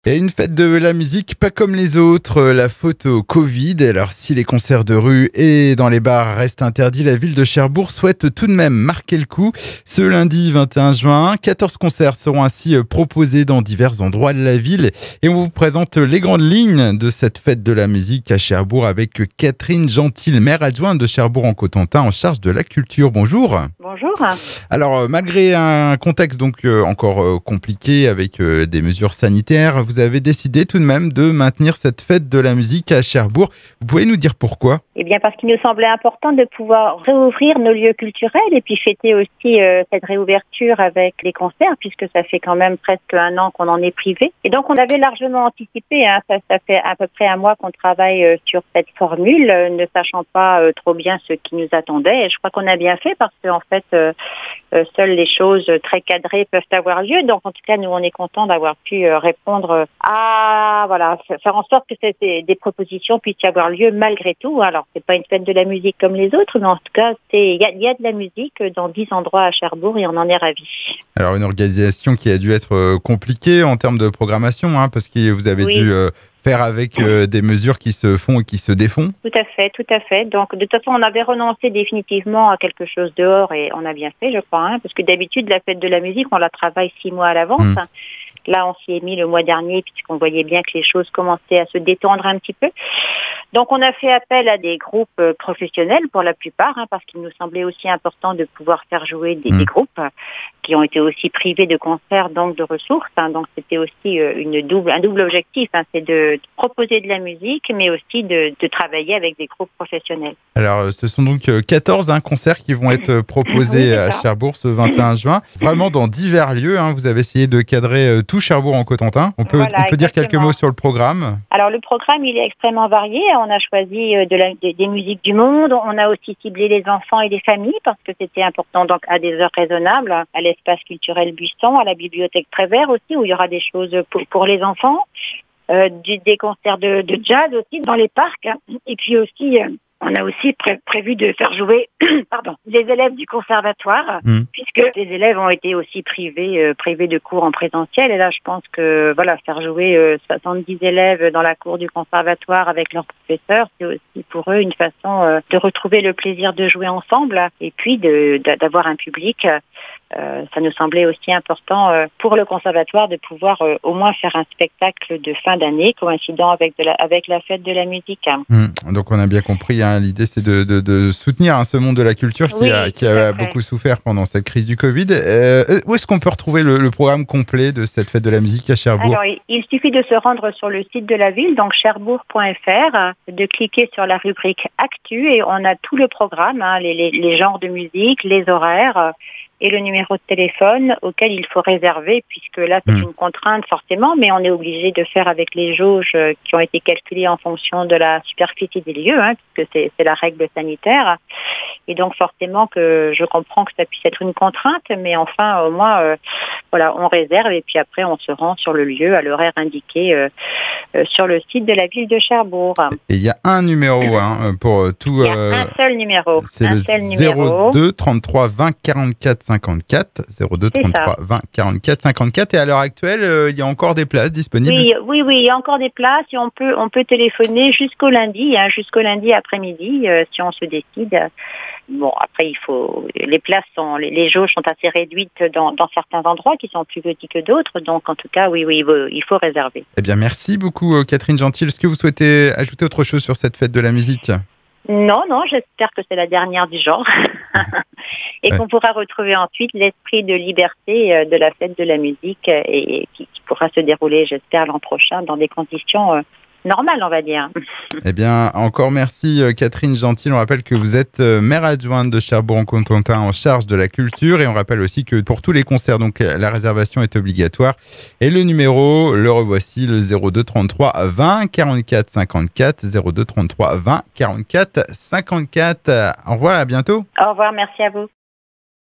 Et une fête de la musique pas comme les autres, la faute au Covid. Alors si les concerts de rue et dans les bars restent interdits, la ville de Cherbourg souhaite tout de même marquer le coup. Ce lundi 21 juin, 14 concerts seront ainsi proposés dans divers endroits de la ville. Et on vous présente les grandes lignes de cette fête de la musique à Cherbourg avec Catherine Gentil, maire adjointe de Cherbourg-en-Cotentin en charge de la culture. Bonjour. Bonjour. Alors, malgré un contexte donc encore compliqué avec des mesures sanitaires, vous avez décidé tout de même de maintenir cette fête de la musique à Cherbourg. Vous pouvez nous dire pourquoi ? Eh bien, parce qu'il nous semblait important de pouvoir réouvrir nos lieux culturels et puis fêter aussi cette réouverture avec les concerts, puisque ça fait quand même presque un an qu'on en est privé. Et donc, on avait largement anticipé. Ça fait à peu près un mois qu'on travaille sur cette formule, ne sachant pas trop bien ce qui nous attendait. Et je crois qu'on a bien fait parce qu'en fait, seules les choses très cadrées peuvent avoir lieu. Donc, en tout cas, nous, on est contents d'avoir pu répondre à, faire en sorte que des propositions puissent y avoir lieu malgré tout. Alors, c'est pas une fête de la musique comme les autres, mais en tout cas, il y a de la musique dans 10 endroits à Cherbourg et on en est ravis. Alors, une organisation qui a dû être compliquée en termes de programmation, parce que vous avez dû faire avec des mesures qui se font et qui se défont. Tout à fait. Donc, de toute façon, on avait renoncé définitivement à quelque chose dehors et on a bien fait, je crois, parce que d'habitude, la fête de la musique, on la travaille 6 mois à l'avance. Là, on s'y est mis le mois dernier puisqu'on voyait bien que les choses commençaient à se détendre un petit peu. Donc, on a fait appel à des groupes professionnels pour la plupart, parce qu'il nous semblait aussi important de pouvoir faire jouer des groupes qui ont été aussi privés de concerts, donc de ressources. Donc, c'était aussi un double objectif, c'est de proposer de la musique, mais aussi de travailler avec des groupes professionnels. Alors, ce sont donc 14 concerts qui vont être proposés à Cherbourg ce 21 juin, vraiment dans divers lieux. Vous avez essayé de cadrer tout Cherbourg-en-Cotentin. On peut dire quelques mots sur le programme ? Alors, le programme, il est extrêmement varié. On a choisi des musiques du monde. On a aussi ciblé les enfants et les familles parce que c'était important, donc à des heures raisonnables, à l'espace culturel Buisson, à la bibliothèque Prévert aussi, où il y aura des choses pour les enfants. Des concerts de jazz aussi dans les parcs. Et puis aussi, on a aussi prévu de faire jouer les élèves du conservatoire, puisque les élèves ont été aussi privés de cours en présentiel. Et là, je pense que faire jouer 70 élèves dans la cour du conservatoire avec leurs professeurs, c'est aussi pour eux une façon de retrouver le plaisir de jouer ensemble et puis d'avoir un public. Ça nous semblait aussi important pour le conservatoire de pouvoir au moins faire un spectacle de fin d'année coïncidant avec la fête de la musique. Donc on a bien compris, l'idée c'est de soutenir ce monde de la culture qui a beaucoup souffert pendant cette crise du Covid. Où est-ce qu'on peut retrouver le programme complet de cette fête de la musique à Cherbourg ? Alors, il suffit de se rendre sur le site de la ville, donc cherbourg.fr, de cliquer sur la rubrique Actu et on a tout le programme, les genres de musique, les horaires et le numéro de téléphone auquel il faut réserver, puisque là, c'est une contrainte forcément, mais on est obligé de faire avec les jauges qui ont été calculées en fonction de la superficie des lieux, puisque c'est la règle sanitaire. Et donc, forcément, que je comprends que ça puisse être une contrainte, mais enfin, au moins, on réserve et puis après, on se rend sur le lieu à l'horaire indiqué sur le site de la ville de Cherbourg. Et il y a un numéro pour tout. Il y a un seul numéro. C'est le 02 33 20 44 54. 02 33 20 44 54. Et à l'heure actuelle, il y a encore des places disponibles ? Oui, il y a encore des places et on peut téléphoner jusqu'au lundi après-midi si on se décide. Bon, après, les jauges sont assez réduites dans certains endroits qui sont plus petits que d'autres. Donc, en tout cas, il faut réserver. Eh bien, merci beaucoup, Catherine Gentil. Est-ce que vous souhaitez ajouter autre chose sur cette fête de la musique ? Non, j'espère que c'est la dernière du genre et qu'on pourra retrouver ensuite l'esprit de liberté de la fête de la musique et qui pourra se dérouler, j'espère, l'an prochain dans des conditions normales, on va dire. Eh bien, encore merci Catherine Gentil. On rappelle que vous êtes maire adjointe de Cherbourg-en-Cotentin en charge de la culture et on rappelle aussi que pour tous les concerts, donc la réservation est obligatoire. Et le numéro, le revoici, le 02 33 20 44 54, 02 33 20 44 54. Au revoir, à bientôt. Au revoir, merci à vous.